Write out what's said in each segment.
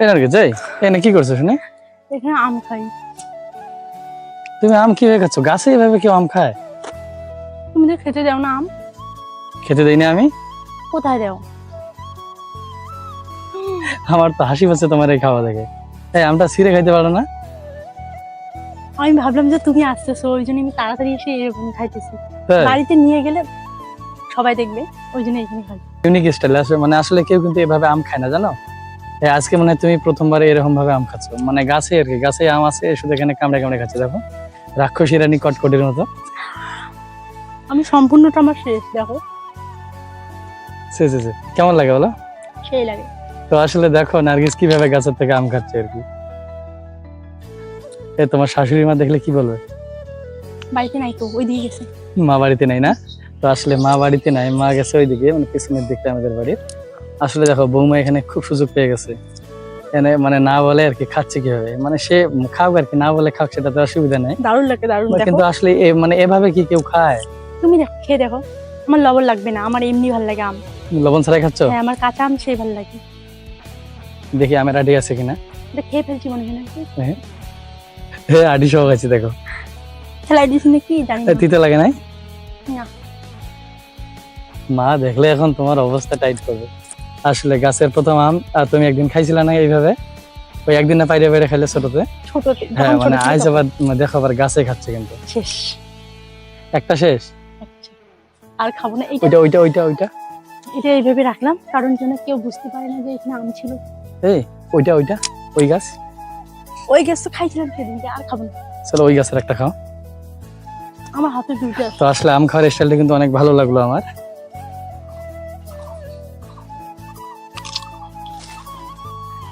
নার্গিস যাই এনে কি করছো শুনে? এখানে আম খাই। তুমি আম কিভাবে খাচ্ছ? গাছে এভাবে কেউ আম খায়? তুমি তো খেতে দাও না আম। খেতে দেই না আমি? কোথায় দাও? আমার তো হাসি পাচ্ছে তোমার এই খাওয়া দেখে। এই আমটা ছিঁড়ে খাইতে পারো না? আমি ভাবলাম যে তুমি আসতেছো, ওই জন্য আমি তাড়াতাড়ি এসে এরকম খাইতেছি। তাই? বাড়িতে নিয়ে গেলে সবাই দেখবে, ওই জন্য এখানে খাই। ইউনিক স্টাইল আসলে, মানে আসলে কেউ কিন্তু এভাবে আম খায় না, জানো? এই আজকে মানে তুমি প্রথমবার এরকম ভাবে আম খাচ্ছ, মানে গাছে আর কি, গাছে আম আছে, শুধু এখানে কামড়ে কামড়ে খাচ্ছে। দেখো রাক্ষসী রানী কটকটির মতো। আমি সম্পূর্ণটা আমার শেষ, দেখো সে সে সে কেমন লাগে বলো? সেই লাগে। তো আসলে দেখো নার্গিস কিভাবে গাছের থেকে আম খাচ্ছে আর কি। এ তোমার শাশুড়ি মা দেখলে কি বলবে? বাড়িতে নাই তো, ওই দিকে গেছে। মা বাড়িতে নাই না? তো আসলে মা বাড়িতে নাই, মা গেছে ওইদিকে, মানে পিছনের দিকটা আমাদের বাড়ির। আসলে দেখো বৌমা এখানে খুব সুযোগ পেয়ে গেছে, এনে মানে না বলে আর কি খাচ্ছে কিভাবে, মানে সে খাও আর কি, না বলে খাও, সেটা তো অসুবিধা নাই। দারুণ লাগে, দারুণ। দেখো কিন্তু আসলে মানে এভাবে কি কেউ খায়? তুমি দেখো, খেয়ে দেখো। আমার লবণ লাগবে না, আমার এমনি ভালো লাগে আম। লবণ ছাড়াই খাচ্ছ? হ্যাঁ, আমার কাঁচা আম সেই ভালো লাগে। দেখি আমি আডি আছে কিনা। এটা খেয়ে ফেলছি মনে হয় নাকি? হ্যাঁ আডি সহ খাচ্ছি, দেখো। খেলাই দিস নাকি জানি না। তিতে লাগে নাই? না। মা দেখলে এখন তোমার অবস্থা টাইট করবে। আসলে গাছের প্রথম আম, আর তুমি একদিন খাইছিলা না এইভাবে? ওই একদিন না পাইরে পাইরে খাইলে ছোটতে? ছোটতে, হ্যাঁ, যখন ছোট মানে ছিল আজ তখন। আবার দেখো আবার গাছে খাচ্ছে কিন্তু। শেষ। একটা শেষ? আচ্ছা। আর খাবো না। এইটা ওইটা ওইটা ওইটা ওইটা এটা এইভাবে রাখলাম কারণ যেন কেউ বুঝতে পারে না যে এখানে আম ছিল। এই ওইটা ওইটা ওই গাছ? ওই গাছ তো খাইছিলাম সেদিনকে, আর খাবো না। চলো ওই গাছের একটা খাও। আমার হাতে দুটো আছে। তো আসলে আম খাওয়ার স্টাইলটা কিন্তু অনেক ভালো লাগলো আমার।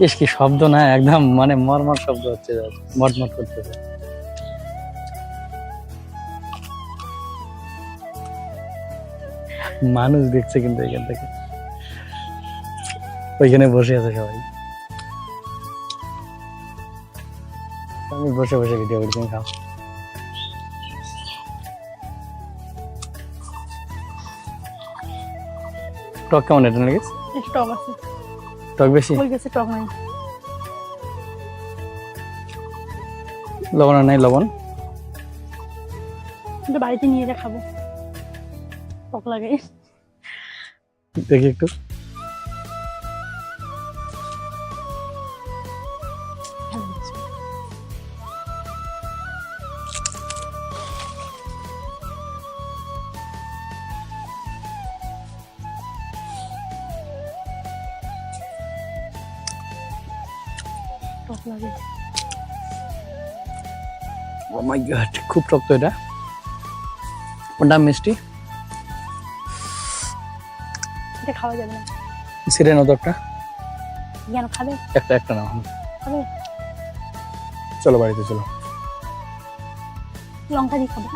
ইস কি শব্দ না, একদম মানে মরমর শব্দ হচ্ছে, মটমট করতেছে। মানুষ দেখছে কিন্তু এখান থেকে, ওইখানে বসে আছে সবাই। আমি বসে বসে ভিডিও করছি, তুমি খাও। টক কেমন এটা নাকি? একটু টক আছে। টক বেশি? ওই গাছে টক নাই। লবণ আর নাই? লবণ কিন্তু বাড়িতে নিয়ে যা খাবো, টক লাগে। দেখি একটু। টক লাগে। ও মাই গড, খুব টক তো এটা। ওটা মিষ্টি। এটা খাওয়া যাবে না। ছিঁড়ে নাও তো একটা। কেন খাবে? একটা একটা নাও। খাবে? চলো বাড়িতে চলো। লঙ্কা দিয়ে খাবো।